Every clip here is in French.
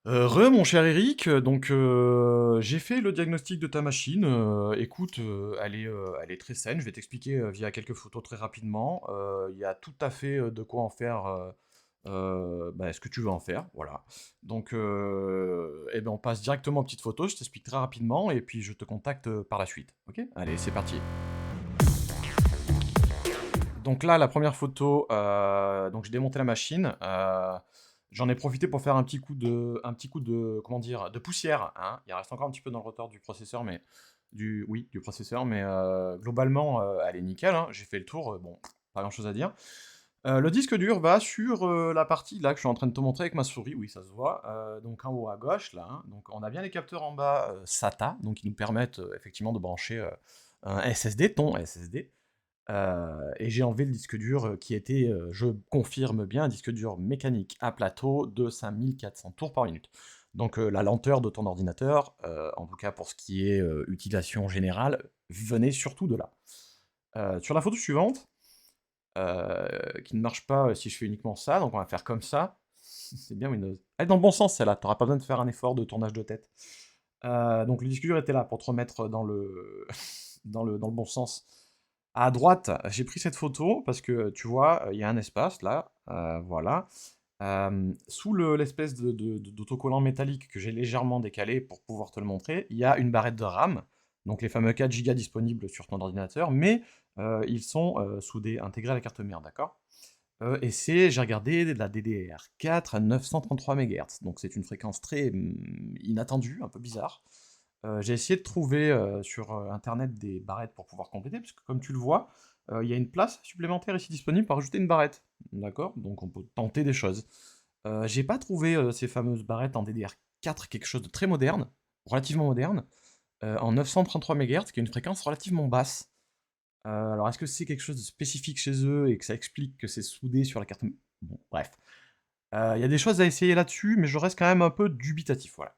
Mon cher Eric, donc j'ai fait le diagnostic de ta machine. Écoute, elle est très saine. Je vais t'expliquer via quelques photos très rapidement. Il y a tout à fait de quoi en faire bah, ce que tu veux en faire. Voilà. Donc, eh ben, on passe directement aux petites photos. Je t'explique très rapidement et puis je te contacte par la suite. Ok? Allez, c'est parti. Donc là, la première photo, donc j'ai démonté la machine. J'en ai profité pour faire un petit coup de, comment dire, de poussière, hein. Il reste encore un petit peu dans le rotor du processeur, mais oui, du processeur, mais globalement, elle est nickel, hein. J'ai fait le tour, bon, pas grand-chose à dire. Le disque dur va sur la partie là que je suis en train de te montrer avec ma souris. Oui, ça se voit. Donc en haut à gauche là, hein. Donc on a bien les capteurs en bas SATA, donc qui nous permettent effectivement de brancher un SSD, ton SSD. Et j'ai enlevé le disque dur qui était, je confirme bien, un disque dur mécanique à plateau de 5400 tours par minute. Donc la lenteur de ton ordinateur, en tout cas pour ce qui est utilisation générale, venait surtout de là. Sur la photo suivante, qui ne marche pas si je fais uniquement ça, donc on va faire comme ça. C'est bien Windows. Elle est dans le bon sens celle-là, tu pas besoin de faire un effort de tournage de tête. Donc le disque dur était là pour te remettre dans le, dans le bon sens. À droite, j'ai pris cette photo parce que tu vois, il y a un espace là, voilà. Sous l'espèce d'autocollant métallique que j'ai légèrement décalé pour pouvoir te le montrer, il y a une barrette de RAM, donc les fameux 4 Go disponibles sur ton ordinateur, mais ils sont soudés, intégrés à la carte mère, d'accord? Et j'ai regardé de la DDR4 à 933 MHz, donc c'est une fréquence très inattendue, un peu bizarre. J'ai essayé de trouver sur internet des barrettes pour pouvoir compléter, parce que comme tu le vois, il y a une place supplémentaire ici disponible pour ajouter une barrette. D'accord? Donc on peut tenter des choses. J'ai pas trouvé ces fameuses barrettes en DDR4, quelque chose de très moderne, relativement moderne, en 933 MHz, qui est une fréquence relativement basse. Alors est-ce que c'est quelque chose de spécifique chez eux et que ça explique que c'est soudé sur la carte? Bon, bref. Il y a des choses à essayer là-dessus, mais je reste quand même un peu dubitatif, voilà.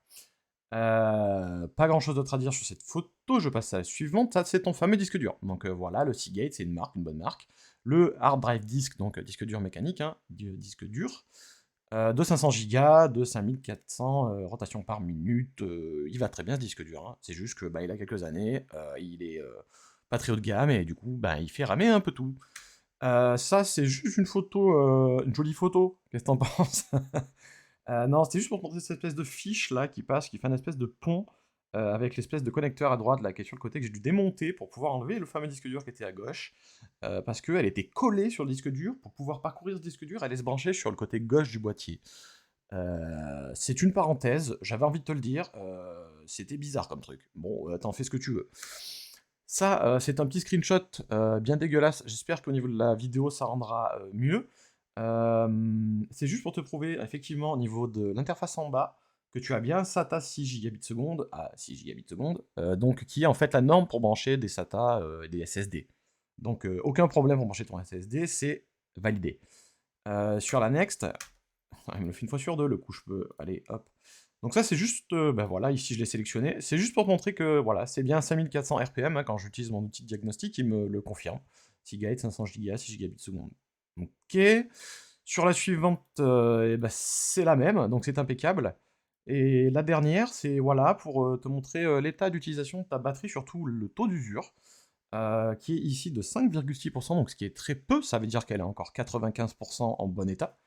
Pas grand chose d'autre à dire sur cette photo, je passe à la suivante. Ça, c'est ton fameux disque dur. Donc voilà, le Seagate, c'est une marque, une bonne marque. Le hard drive disk, donc disque dur mécanique, hein, disque dur, de 500 Go, de 5400 rotations par minute. Il va très bien ce disque dur, hein. C'est juste que bah, il a quelques années, il est pas très haut de gamme et du coup, bah, il fait ramer un peu tout. Ça, c'est juste une photo, une jolie photo. Qu'est-ce que t'en penses? Non, c'était juste pour montrer cette espèce de fiche là qui passe, qui fait une espèce de pont avec l'espèce de connecteur à droite là qui est sur le côté que j'ai dû démonter pour pouvoir enlever le fameux disque dur qui était à gauche. Parce qu'elle était collée sur le disque dur. Pour pouvoir parcourir ce disque dur, elle allait se brancher sur le côté gauche du boîtier. C'est une parenthèse, j'avais envie de te le dire, c'était bizarre comme truc. Bon, t'en fais ce que tu veux. Ça, c'est un petit screenshot bien dégueulasse. J'espère qu'au niveau de la vidéo, ça rendra mieux. C'est juste pour te prouver, effectivement, au niveau de l'interface en bas, que tu as bien SATA 6 gigabits seconde à 6 gigabits seconde, donc qui est en fait la norme pour brancher des SATA et des SSD. Donc aucun problème pour brancher ton SSD, c'est validé. Sur la Next, il me le fait une fois sur deux, le coup je peux, allez hop. Donc ça c'est juste, ben voilà, ici je l'ai sélectionné, c'est juste pour te montrer que voilà, c'est bien 5400 RPM, hein, quand j'utilise mon outil de diagnostic, il me le confirme. Seagate 500 Go, 6 gigabits seconde. Ok. Sur la suivante, et bah, c'est la même, donc c'est impeccable. Et la dernière, c'est voilà, pour te montrer l'état d'utilisation de ta batterie, surtout le taux d'usure, qui est ici de 5,6%, donc ce qui est très peu, ça veut dire qu'elle est encore 95% en bon état,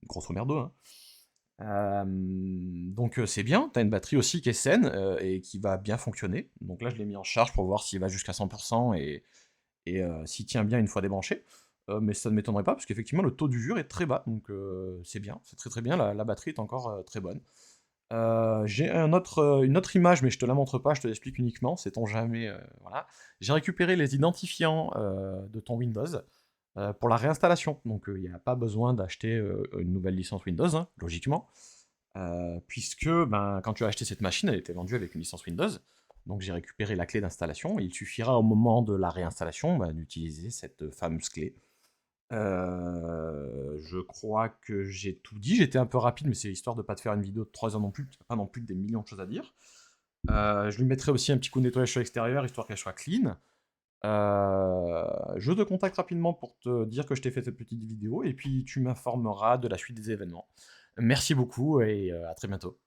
grosso merdo, hein. Donc c'est bien, t'as une batterie aussi qui est saine et qui va bien fonctionner. Donc là, je l'ai mis en charge pour voir s'il va jusqu'à 100% et s'il tient bien une fois débranché. Mais ça ne m'étonnerait pas, parce qu'effectivement, le taux d'usure est très bas, donc c'est bien, c'est très très bien, la batterie est encore très bonne. J'ai une autre image, mais je te la montre pas, je te l'explique uniquement, sait-on jamais, voilà. J'ai récupéré les identifiants de ton Windows pour la réinstallation, donc il n'y a pas besoin d'acheter une nouvelle licence Windows, hein, logiquement, puisque ben, quand tu as acheté cette machine, elle était vendue avec une licence Windows, donc j'ai récupéré la clé d'installation, et il suffira au moment de la réinstallation ben, d'utiliser cette fameuse clé. Je crois que j'ai tout dit, j'étais un peu rapide, mais c'est histoire de pas te faire une vidéo de 3 heures non plus, pas non plus des millions de choses à dire. Je lui mettrai aussi un petit coup de nettoyage sur l'extérieur, histoire qu'elle soit clean. Je te contacte rapidement pour te dire que je t'ai fait cette petite vidéo, et puis tu m'informeras de la suite des événements. Merci beaucoup, et à très bientôt.